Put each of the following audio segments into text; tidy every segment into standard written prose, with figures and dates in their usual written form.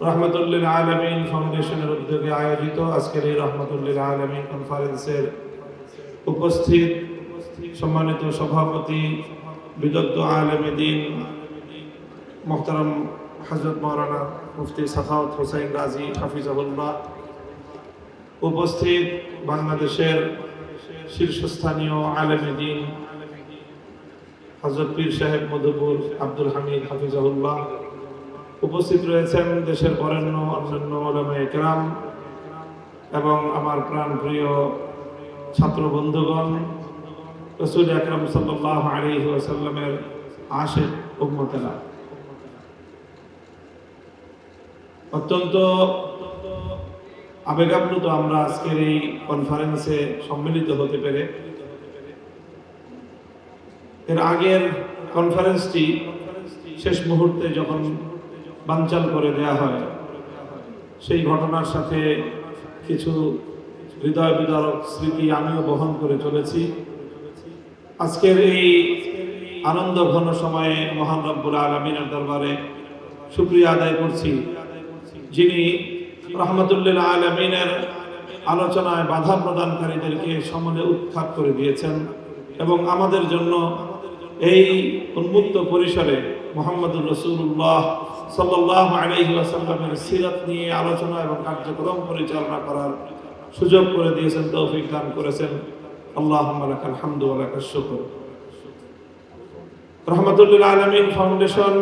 রহমতুল্লিল আলামিন ফাউন্ডেশনের উদ্যোগে আয়োজিত আজকের এই রহমতুল্লিল আলামিন কনফারেন্সের উপস্থিত সম্মানিত সভাপতি বিদগ্ধ আলেমে দ্বীন মোহতারাম হযরত মাওলানা মুফতি সাখাওয়াত হোসেন গাজী হাফিজাহুল্লাহ, উপস্থিত বাংলাদেশের শীর্ষস্থানীয় আলেমে দ্বীন হযরত পীর সাহেব মধুপুর আব্দুল হামিদ হাফিজাহুল্লাহ, উপস্থিত রয়েছেন দেশের বরেণ্য অন্যান্য উলামায়ে কেরাম এবং আমার প্রাণপ্রিয় ছাত্র বন্ধুগণ, রাসূল আকরাম সাল্লাল্লাহু আলাইহি ওয়াসাল্লামের আশিক উম্মতেরা। অত্যন্ত আবেগাপ্লুত আমরা আজকের এই কনফারেন্সে সম্মিলিত হতে পেরে। এর আগের কনফারেন্সটি শেষ মুহূর্তে যখন বানচাল করে দেয়া হয়, সেই ঘটনার সাথে কিছু হৃদয় বিদারক স্মৃতি আমিও বহন করে চলেছি। আজকের এই আনন্দ ঘন সময়ে মহান রব্বুল আলামিনের দরবারে শুকরিয়া আদায় করছি, যিনি রহমতুল্লিল আলামিনের আলোচনায় বাধা প্রদানকারীদেরকে সমলে উৎখাত করে দিয়েছেন এবং আমাদের জন্য এই উন্মুক্ত পরিসরে মুহাম্মদুর রাসূলুল্লাহ সাল্লাল্লাহু আলাইহি ওয়াসাল্লামের সিরাত নিয়ে আলোচনা এবং কার্যক্রম পরিচালনা করার সুযোগ করে দিয়েছেন, তৌফিক দান করেছেন। আল্লাহুম্মা লাকাল হামদু ওয়া লাকাশ শুকর। রহমতুল্লিল আলামিন ফাউন্ডেশন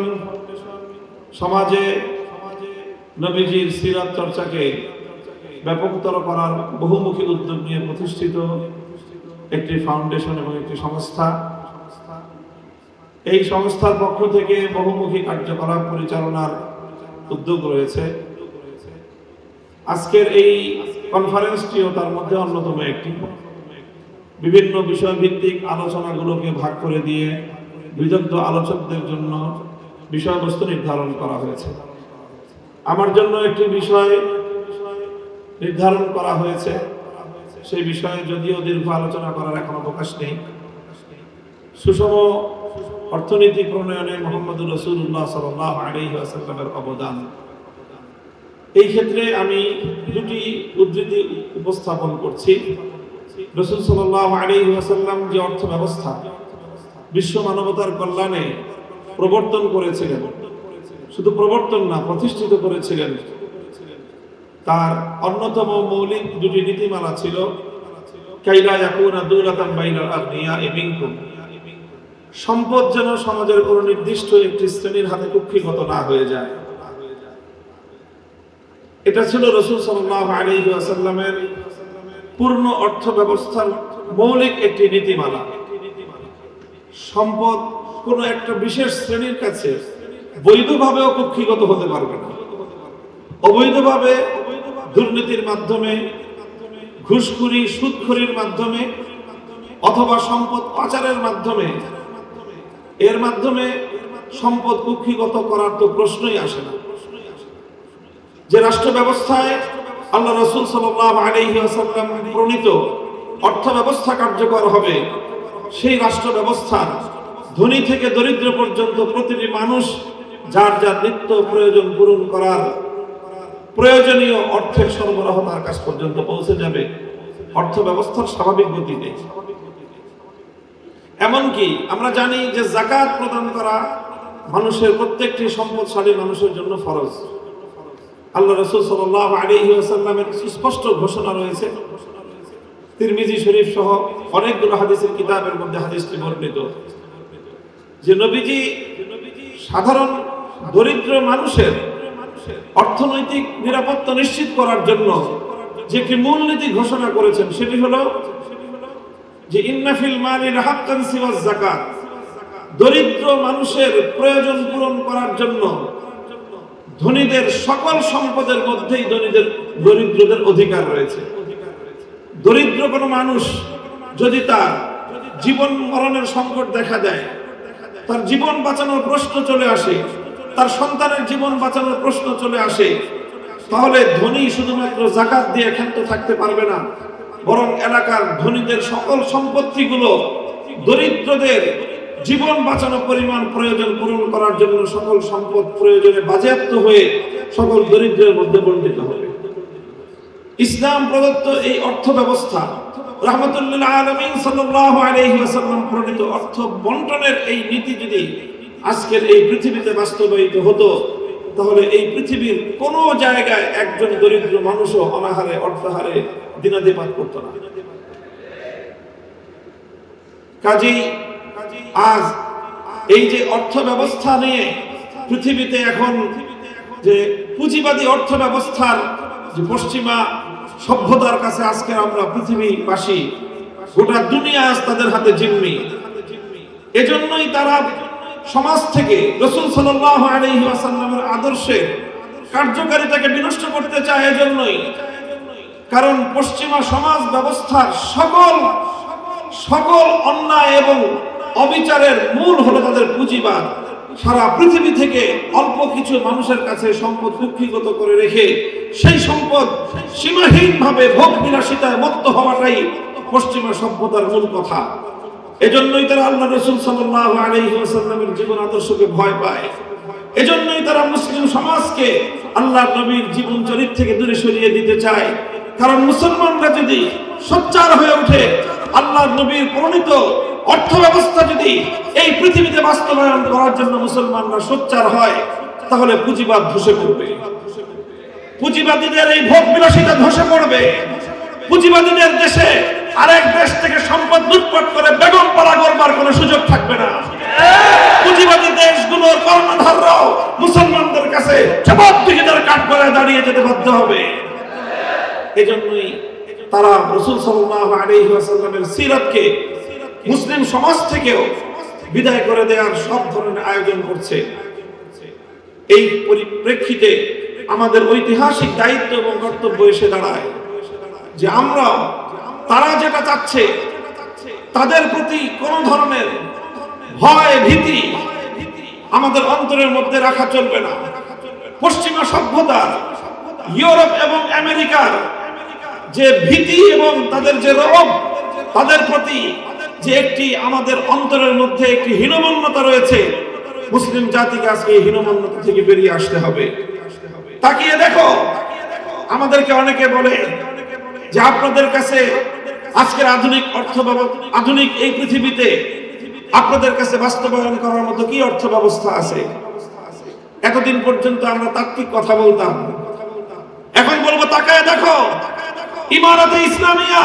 সমাজে নবীজির সিরাত চর্চাকে ব্যাপকতর করার বহুমুখী উদ্যোগ নিয়ে প্রতিষ্ঠিত একটি ফাউন্ডেশন এবং একটি সংস্থা। এই সংস্থার পক্ষ থেকে বহুমুখী কার্যকলাপ পরিচালনার উদ্যোগ রয়েছে। আজকের এই কনফারেন্সটিও তার মধ্যে অন্যতম একটি। বিভিন্ন বিষয়ভিত্তিক আলোচনাগুলোকে ভাগ করে দিয়ে বিদগ্ধ আলোচকদের জন্য বিষয়বস্তু নির্ধারণ করা হয়েছে। আমার জন্য একটি বিষয় নির্ধারণ করা হয়েছে, সেই বিষয়ে যদিও দীর্ঘ আলোচনা করার এখন অবকাশ নেই। সুষম অর্থনীতি প্রণয়নে মুহাম্মদুর রাসূলুল্লাহ সাল্লাল্লাহু আলাইহি ওয়াসাল্লামের অবদান। এই ক্ষেত্রে আমি দুটি উদ্ধৃতি উপস্থাপন করছি। রাসূল সাল্লাল্লাহু আলাইহি ওয়াসাল্লাম যে অর্থ ব্যবস্থা বিশ্ব মানবতার কল্যাণে প্রবর্তন করেছিলেন, শুধু প্রবর্তন না, প্রতিষ্ঠিত করেছিলেন, তার অন্যতম মৌলিক দুটি নীতিমালা ছিল কাইলা ইয়াকুনা দুলাতান বাইনাল আগনিয়াই মিনকুম, সম্পদ যেন সমাজের কোন নির্দিষ্ট একটি শ্রেণীর হাতে কুক্ষিগত না হয়ে যায়। এটা ছিল রাসূল সাল্লাল্লাহু আলাইহি ওয়াসাল্লামের পূর্ণ অর্থ ব্যবস্থার মৌলিক একটি নীতিমালা। সম্পদ কোন একটা বিশেষ শ্রেণীর কাছে বৈধভাবেও কুক্ষিগত হতে পারবে না। অবৈধভাবে দুর্নীতির মাধ্যমে, ঘুষখুরি সুদখুরির মাধ্যমে অথবা সম্পদ পাচারের মাধ্যমে, এর মাধ্যমে সম্পদ কুক্ষিগত করার তো প্রশ্নই আসে না। যে রাষ্ট্র ব্যবস্থায় আল্লাহ রাসূল সাল্লাল্লাহু আলাইহি ওয়াসাল্লাম প্রণীত অর্থ ব্যবস্থা কার্যকর হবে, সেই রাষ্ট্র ব্যবস্থার ধনী থেকে দরিদ্র পর্যন্ত প্রতিটি মানুষ যার যার নিত্য প্রয়োজন পূরণ করার প্রয়োজনীয় অর্থের সরবরাহ তার কাছ পর্যন্ত পৌঁছে যাবে অর্থ ব্যবস্থার স্বাভাবিক গতিতে। এমনকি আমরা জানি যে যাকাত প্রদান করা মানুষের প্রত্যেকটি সম্পদশালী মানুষের জন্য ফরজ। আল্লাহ রাসূল সাল্লাল্লাহু আলাইহি ওয়াসাল্লামের সুস্পষ্ট ঘোষণা রয়েছে, তিরমিজি শরীফ সহ অনেকগুলো হাদিসের কিতাবের মধ্যে হাদিসটি বর্ণিত, যে নবীজি সাধারণ দরিদ্র মানুষের অর্থনৈতিক নিরাপত্তা নিশ্চিত করার জন্য যে একটি মূলনীতি ঘোষণা করেছেন, সেটি হলো যে ইন্না ফিল মালি হাক্কান সিওয়াজ যাকাত, দরিদ্র মানুষের প্রয়োজন পূরণ করার জন্য ধনীদের সকল সম্পদের মধ্যেই দরিদ্রদের অধিকার রয়েছে। দরিদ্র কোনো মানুষ যদি তার জীবন মরণের সংকট দেখা দেয়, তার জীবন বাঁচানোর প্রশ্ন চলে আসে, তার সন্তানের জীবন বাঁচানোর প্রশ্ন চলে আসে, তাহলে ধনী শুধুমাত্র যাকাত দিয়ে ক্ষান্ত থাকতে পারবে না, বরং এলাকার ধনীদের সকল সম্পত্তিগুলো দরিদ্রদের জীবন বাঁচানো পরিমাণ প্রয়োজন পূরণ করার জন্য সকল সম্পদ প্রয়োজনে বাজেয়াপ্ত হয়ে সকল দরিদ্রের মধ্যে বণ্টিত হবে। ইসলাম প্রদত্ত এই অর্থ ব্যবস্থা, রাহমাতুল্লিল আলামিন সাল্লাল্লাহু আলাইহি ওয়াসাল্লাম প্রণীত অর্থ বন্টনের এই নীতি যদি আজকের এই পৃথিবীতে বাস্তবায়িত হতো, তাহলে এই পৃথিবীর কোন জায়গায় একজন দরিদ্র মানুষও অনাহারে অর্থাহারে দিনাতিপাত করত না। কাজেই আজ এই যে অর্থ ব্যবস্থা নিয়ে পৃথিবীতে এখন যে পুঁজিবাদী অর্থ ব্যবস্থার যে পশ্চিমা সভ্যতার কাছে আজকে আমরা পৃথিবীবাসী, গোটা দুনিয়া আজ তাদের হাতে জিম্মি। এজন্যই তারা সমাজ থেকে রাসূল সাল্লাল্লাহু আলাইহি ওয়াসাল্লামের আদর্শের কার্যকারিতাকে বিনষ্ট করতে চায়। এজন্যই, কারণ পশ্চিমা সমাজ ব্যবস্থার সকল অন্যায় এবং অবিচারের মূল হলো তাদের পুঁজিবাদ। সারা পৃথিবী থেকে অল্প কিছু মানুষের কাছে সম্পদ কুক্ষিগত করে রেখে সেই সম্পদ সীমাহীনভাবে ভোগ বিলাসিতায় মত্ত হওয়াটাই পশ্চিমা সভ্যতার মূল কথা। এজন্যই তারা আল্লাহ রাসূল সাল্লাল্লাহু আলাইহি ওয়াসাল্লামের জীবন আদর্শকে ভয় পায়। এজন্যই তারা মুসলিম সমাজকে আল্লাহর নবীর জীবন চরিত্র থেকে দূরে সরিয়ে দিতে চায়। কারণ মুসলমানরা যদি সোচ্চার হয়ে ওঠে, আল্লাহর নবীর প্রণীত অর্থ ব্যবস্থা যদি এই পৃথিবীতে বাস্তবায়ন করার জন্য মুসলমানরা সোচ্চার হয়, তাহলে পুঁজিবাদ ধসে পড়বে। পুঁজিবাদীদের এই ভোগ বিলাসিতা ধসে পড়বে। পুঁজিবাদীদের দেশে আরেক দেশ থেকে সম্পদ লুটপাট করে বেগম পাড়া করবার কোনো সুযোগ থাকবে না। পুঁজিবাদী দেশগুলোর কর্ণধাররাও মুসলমানদের কাছে জবাবদিহিতার কাঠগড়ায় দাঁড়িয়ে যেতে বাধ্য হবে। এজন্যই তারা রাসূল সাল্লাল্লাহু আলাইহি ওয়াসাল্লামের সিরাতকে মুসলিম সমাজ থেকেও বিদায় করে দেওয়ার সব ধরনের আয়োজন করছে। এই পরিপ্রেক্ষিতে আমাদের ঐতিহাসিক দায়িত্ব এবং কর্তব্য এসে দাঁড়ায় যে আমরা তারা যেটা চাচ্ছে তাদের প্রতি কোন ধরনের ভয় ভীতি আমাদের অন্তরের মধ্যে রাখা চলবে না। পশ্চিমা সভ্যতা, ইউরোপ এবং আমেরিকার যে ভীতি এবং তাদের যে রোগ, তাদের প্রতি যে একটি আমাদের অন্তরের মধ্যে একটি হীনমন্যতা রয়েছে, মুসলিম জাতিকে আজকে এই হীনমন্যতা থেকে বেরিয়ে আসতে হবে। তাকিয়ে দেখো, আমাদেরকে অনেকে বলে যে আপনাদের কাছে আজকের আধুনিক আধুনিক এই পৃথিবীতে আপনাদের কাছে বাস্তবায়ন করার মতো কি অর্থ ব্যবস্থা আছে? এতদিন পর্যন্ত আমরা তাত্ত্বিক কথা বলতাম, এখন বলবো তাকায় দেখো, ইমারতে ইসলামিয়া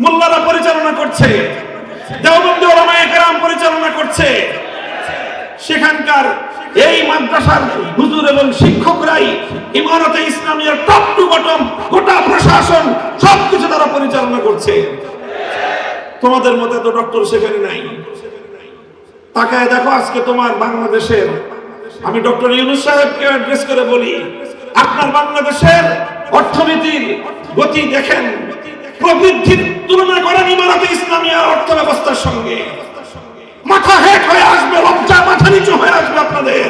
মোল্লারা পরিচালনা করছে, দেওবন্দি উলামায়ে কেরাম পরিচালনা করছে। সেখানকার এই মাদ্রাসার হুজুর এবং শিক্ষকরাই ইমারতে ইসলামিয়ার টপ টু বটম গোটা প্রশাসন সবকিছু তারা পরিচালনা করছে। তোমাদের মতে তো ডক্টর সেখানে নাই। তাকায় দেখো আজকে তোমার বাংলাদেশের, আমি ডক্টর ইউনূস সাহেবকে অ্যাড্রেস করে বলি, আপনার বাংলাদেশের অর্থনীতির গতি দেখেন, প্রবৃদ্ধির তুলনা করেন ইমারতে ইসলামিয়ার অর্থ ব্যবস্থার সঙ্গে, মাথা হেট হয়ে আসবে, লজ্জা মাথা নিচু হয়ে আসবে আপনাদের।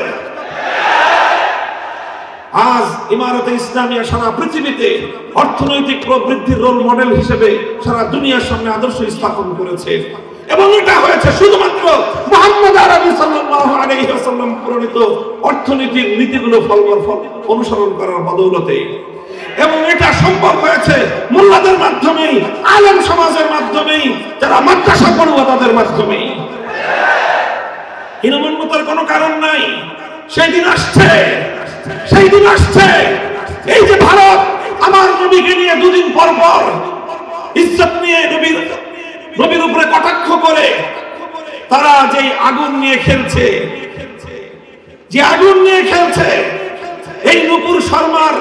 আজ ইমারতে ইসলামিয়া সারা পৃথিবীতে অর্থনৈতিক প্রবৃদ্ধির রোল মডেল হিসেবে সারা দুনিয়ার সামনে আদর্শ স্থাপন করেছে, এবং এটা হয়েছে শুধুমাত্র মুহাম্মদ আরবি সাল্লাল্লাহু আলাইহি ওয়াসাল্লাম প্রণীত অর্থনীতির নীতিগুলো অনুসরণ করার বদৌলতে। এবং এটা সম্ভব হয়েছে মোল্লাদের মাধ্যমেই, আলেম সমাজের মাধ্যমেই, যারা মাদ্রাসা পড়ুয়া তাদের মাধ্যমেই। হীনমন্যতার কোনো কারণ নাই। সেই দিন আসছে, সেই দিন আসছে, এই যে ভারত আমার নবীকে নিয়ে দুদিন পর পর ইজ্জত নিয়ে নবীর উপরে কটাক্ষ করে তারা যে আগুন নিয়ে খেলছে, যে আগুন নিয়ে খেলছে, এই নূপুর শর্মার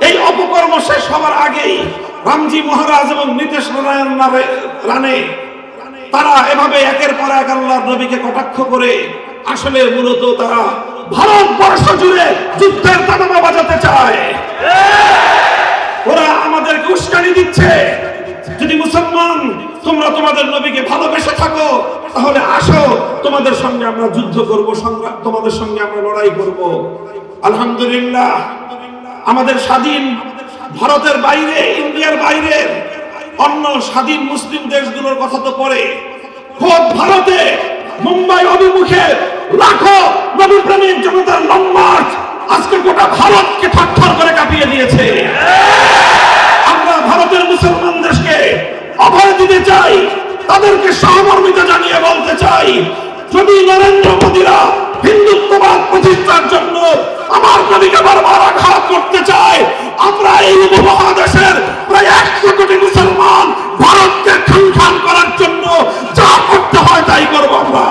এই অপকর্ম শেষ হওয়ার আগেই রামজি মহারাজ এবং নীতিশ নারায়ণ রানে তারা এভাবে একের পর এক আল্লাহর নবীকে কটাক্ষ করে আসলে মূলত তারা ভারতবর্ষ জুড়ে যুদ্ধের তামামা বাজাতে চায়। ওরা আমাদেরকে উস্কানি দিচ্ছে, যদি মুসলমান তোমরা তোমাদের নবীকে ভালোবেসে থাকো তাহলে আসো, তোমাদের সঙ্গে আমরা যুদ্ধ করব, সংগ্রাম, তোমাদের সঙ্গে আমরা লড়াই করব। আলহামদুলিল্লাহ, আমাদের স্বাধীন ভারতের বাইরে, ইন্ডিয়ার বাইরে অন্য স্বাধীন মুসলিম দেশগুলোর কথা তো পরে, খোদ ভারতে মুম্বাই অভিমুখে লাখো নবী প্রেমিক জনতার লং মার্চ আজকে গোটা ভারতকে থরথর করে কাঁপিয়ে দিয়েছে। আমরা ভারতের মুসলমান দেশকে অভয় দিতে চাই, তাদেরকে সহমর্মিতা জানিয়ে বলতে চাই, যদি নরেন্দ্র মোদীরা হিন্দুত্ববাদ প্রতিষ্ঠার জন্য আমার নবীকে বারবার আঘাত করতে চায়, আমরা এই উপমহাদেশের প্রায় 100 কোটি মুসলমান ভারতকে খান করার জন্য যা করতে হয় তাই করবো আমরা।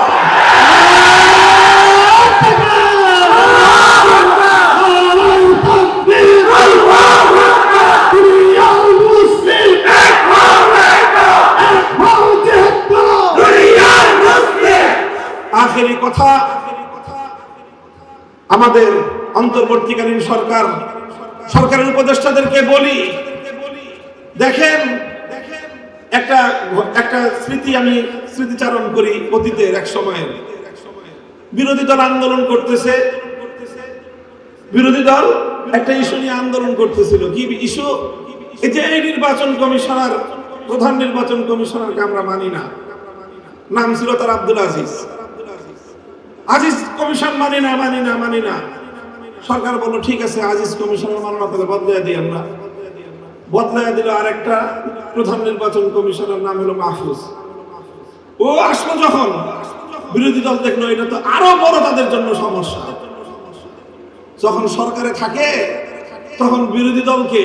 আখেরি কথা, আমাদের অন্তর্বর্তীকালীন সরকারের উপদেষ্টাদেরকে বলি, দেখেন একটা আমি স্মৃতিচারণ করি অতীতের এক সময়ের। বিরোধী দল আন্দোলন করতেছে, বিরোধী দল একটা ইস্যু নিয়ে আন্দোলন করতেছিল। কি ইস্যু? এই যে এই নির্বাচন কমিশনার, প্রধান নির্বাচন কমিশনারকে আমরা মানি না, নাম ছিল তার আব্দুল আজিজ কমিশন মানি না। সরকার বলল ঠিক আছে, আজিজ কমিশনার মানো না, তাহলে বদলাইয়া দিই আমরা। বদলাইয়া দিল আরেকটা প্রধান নির্বাচন কমিশনার, নাম হলো মাহফুজ। ও আসলো যখন, বিরোধী দল দেখলো এটা তো আরো বড় তাদের জন্য সমস্যা। যখন সরকারে থাকে তখন বিরোধী দলকে,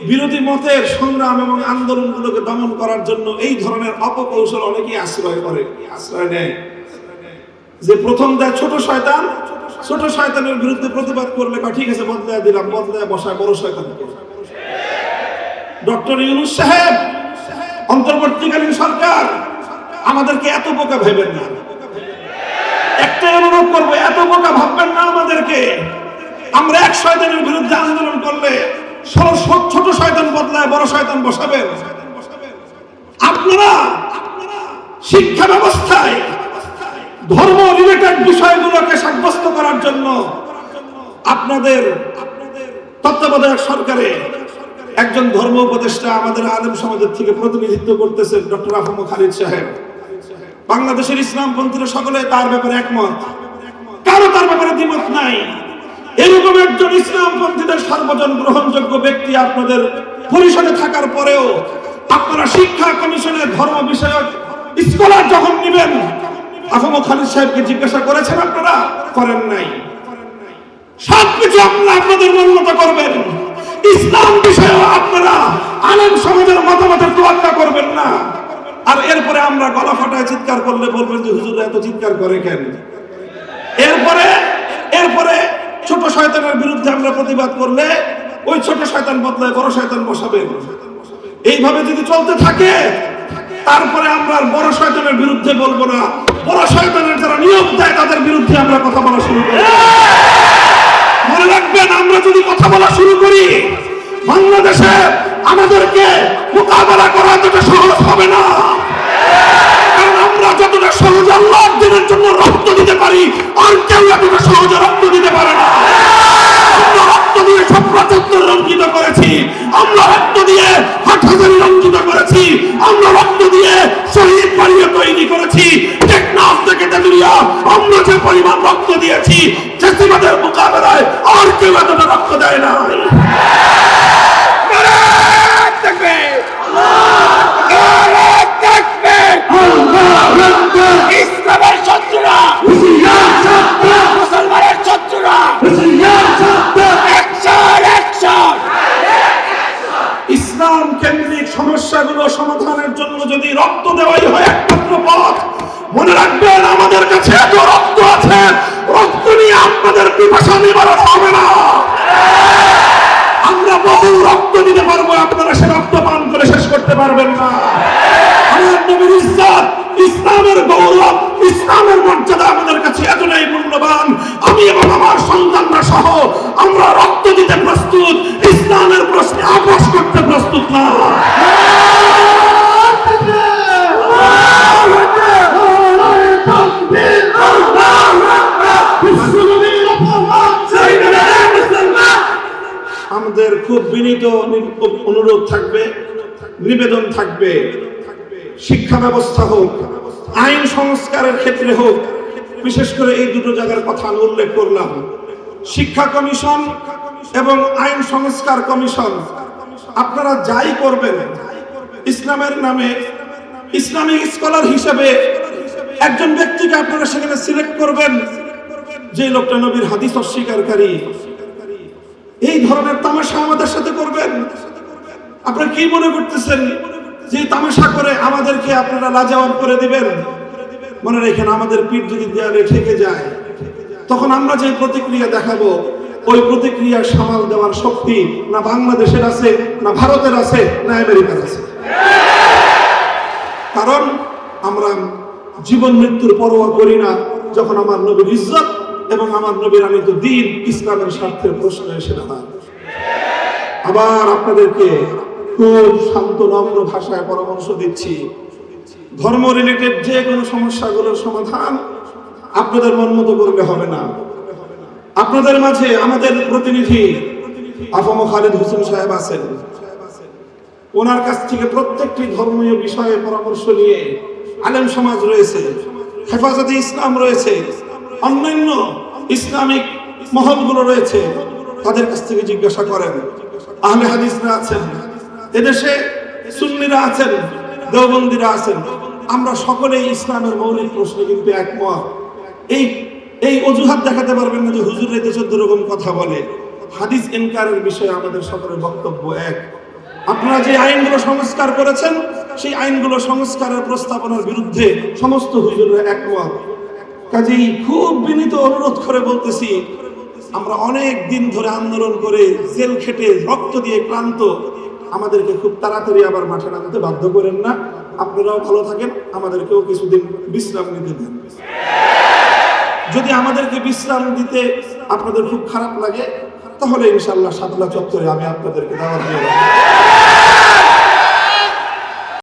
বিরোধী মতের সংগ্রাম এবং আন্দোলনগুলোকে দমন করার জন্য এই ধরনের অপকৌশল অনেকেই আশ্রয় নেয়। যে প্রথম দেয় ছোট শয়তানের বিরুদ্ধে প্রতিবাদ করলে ঠিক আছে বদলায় দিলাম, বদলায় বসায় বড় শয়তানকে। ডক্টর ইউনূস সাহেব, অন্তর্বর্তীকালীন সরকার, আমাদেরকে এত বোকা ভেবেন না। একটাই অনুরোধ করবো, এত বোকা ভাববেন না আমাদেরকে। আমরা এক শয়তানের বিরুদ্ধে আন্দোলন করলে ছোট শয়তান বদলায় বড় শয়তান বসাবেন। আপনারা শিক্ষা ব্যবস্থায় ধর্ম রিলেটেড বিষয়গুলোকে সাব্যস্ত করার জন্য আপনাদের তত্ত্বাবধায়ক সরকারে একজন ধর্ম উপদেষ্টা আমাদের আলেম সমাজের থেকে প্রতিনিধিত্ব করতেছেন, ডক্টর আফম খালিদ সাহেব। বাংলাদেশের ইসলামপন্থীরা সকলে তার ব্যাপারে একমত, কারো তার ব্যাপারে দ্বিমত নাই। এরকম একজন ইসলামপন্থীদের সর্বজন গ্রহণযোগ্য ব্যক্তি আপনাদের পরিষদে থাকার পরেও আপনারা শিক্ষা কমিশনের ধর্ম বিষয়ক স্কলার যখন নেবেন, আফম খালিদ সাহেবকে জিজ্ঞাসা করেছেন আপনারা? করেন নাই। সবকিছু আপনারা আপনাদের মন মতো করবেন, ইসলাম বিষয়ে আপনারা আলেম সমাজের মতামতের তোয়াক্কা করবেন না। আর এরপরে আমরা গলা ফাটায় চিৎকার করলে বলবেন যে হুজুর এত চিৎকার করে কেন? এরপরে ছোট শয়তানের বিরুদ্ধে আমরা প্রতিবাদ করলে ওই ছোট শয়তান বদলায় বড় শয়তান বসাবেন। এইভাবে যদি চলতে থাকে তারপরে আমরা বড় শয়তানের বিরুদ্ধে বলবো না, বড় শয়তানের যারা নিয়োগ দেয় তাদের বিরুদ্ধে আমরা কথা বলা শুরু করি। মনে রাখবেন, আমরা যদি কথা বলা শুরু করি বাংলাদেশে আমাদেরকে মোকাবেলা করা এতটা সহজ হবে না। কারণ আমরা যতটা সহজে আল্লাহর দিনের জন্য রক্ত দিতে পারি, আর কেউ এতটা সহজে রক্ত দিতে পারে না। আমরা রক্ত দিয়ে সপ্রা চত্বর রঞ্জিত করেছি, আমরা রক্ত দিয়ে হাটহাজারী রঞ্জিত করেছি, আমরা রক্ত দিয়ে শহীদ বাড়িয়ে তৈরি করেছি। টেকনাফ থেকে তেতুলিয়া আমরা যে পরিমাণ রক্ত দিয়েছি, ফ্যাসিবাদের মোকাবেলায় আর কেউ এতটা রক্ত দেয় না। ইসলামের শত্রুরা, মুসলমানের শত্রুরা, ইসলাম কেন্দ্রিক সমস্যাগুলো সমাধানের জন্য যদি রক্ত দেওয়াই হয় একমাত্র পথ, মনে রাখবেন আমাদের কাছে এত রক্ত আছে, রক্ত নিয়ে আপনাদের পিপাসা নিবারণ হবে না। আমরা বহু রক্ত দিতে পারবো, আপনারা সে রক্ত পান করে শেষ করতে পারবেন না। আমার নবীর ইজ্জত, ইসলামের গৌরব, ইসলামের মর্যাদা আমাদের কাছে এতটাই মূল্যবান, আমি এবং আমার সন্তানরা সহ আমরা রক্ত দিতে প্রস্তুত, ইসলামের প্রশ্নে আপোষ করতে প্রস্তুত না। আমাদের খুব বিনীত অনুরোধ থাকবে, নিবেদন থাকবে, শিক্ষা ব্যবস্থা হোক, আইন সংস্কারের ক্ষেত্রে হোক, বিশেষ করে এই দুটো জায়গার কথা আমি উল্লেখ করলাম। শিক্ষা কমিশন এবং আইন সংস্কার কমিশন, আপনারা যাই করবেন, ইসলামের নামে ইসলামিক স্কলার হিসেবে একজন ব্যক্তিকে আপনারা সেখানে সিলেক্ট করবেন যে লোকটা নবীর হাদিস অস্বীকারী। এই ধরনের তামাশা আমাদের সাথে করবেন? আপনারা কি মনে করতেছেন যে তামাশা করে আমাদেরকে আপনারা লাজবাব করে দিবেন? মনে রাখেন, আমাদের পিঠ যদি দেয়ালে ঠেকে যায়, তখন আমরা যে প্রতিক্রিয়া দেখাবো, ওই প্রতিক্রিয়া সামাল দেওয়ার শক্তি না বাংলাদেশের আছে, না ভারতের আছে, না আমেরিকার আছে। কারণ আমরা জীবন মৃত্যুর পরোয়া করি না যখন আমার নবীর ইজ্জত এবং আমার নবীর আনিত দ্বীন ইসলামের স্বার্থের প্রশ্ন এসে দাঁড়ায়। আবার আপনাদেরকে খুব শান্ত নম্র ভাষায় পরামর্শ দিচ্ছি, ধর্ম রিলেটেড যে কোনো সমস্যাগুলোর সমাধান আপনাদের মন মতো করলে হবে না। আপনাদের মাঝে আমাদের প্রতিনিধি আফম খালিদ হোসেন সাহেব আছেন, ওনার কাছ থেকে প্রত্যেকটি ধর্মীয় বিষয়ে পরামর্শ নিয়ে আলেম সমাজ রয়েছে, হেফাজতে ইসলাম রয়েছে, অন্যান্য ইসলামিক মহলগুলো রয়েছে, তাদের কাছ থেকে জিজ্ঞাসা করেন। আহলে হাদিসরা আছেন, এদেশে সুন্নিরা আছেন, দেওবন্দিরা আছেন, আমরা সকলেই ইসলামের মৌলিক প্রশ্নে কিন্তু একমত। এই অজুহাত দেখাতে পারবেন না যে হুজুর এতে 14 রকম কথা বলে। হাদিস ইনকারের বিষয়ে আমাদের সকলের বক্তব্য এক। আপনারা যে আইনগুলো সংস্কার করেছেন, সেই আইনগুলো সংস্কারের প্রস্তাবনার বিরুদ্ধে সমস্ত হুজুররা একমত। কাজেই খুব বিনীত অনুরোধ করে বলতেছি, আমরা অনেক দিন ধরে আন্দোলন করে জেল খেটে রক্ত দিয়ে ক্লান্ত, আমাদেরকে খুব তাড়াতাড়ি আবার মাঠে নামতে বাধ্য করেন না। আপনারাও ভালো থাকেন, আমাদেরকেও কিছুদিন বিশ্রাম নিতে দেন। যদি আমাদেরকে বিশ্রাম দিতে আপনাদের খুব খারাপ লাগে, তাহলে ইনশাআল্লাহ শাপলা চত্বরে আমি আপনাদেরকে দাওয়াত দিয়ে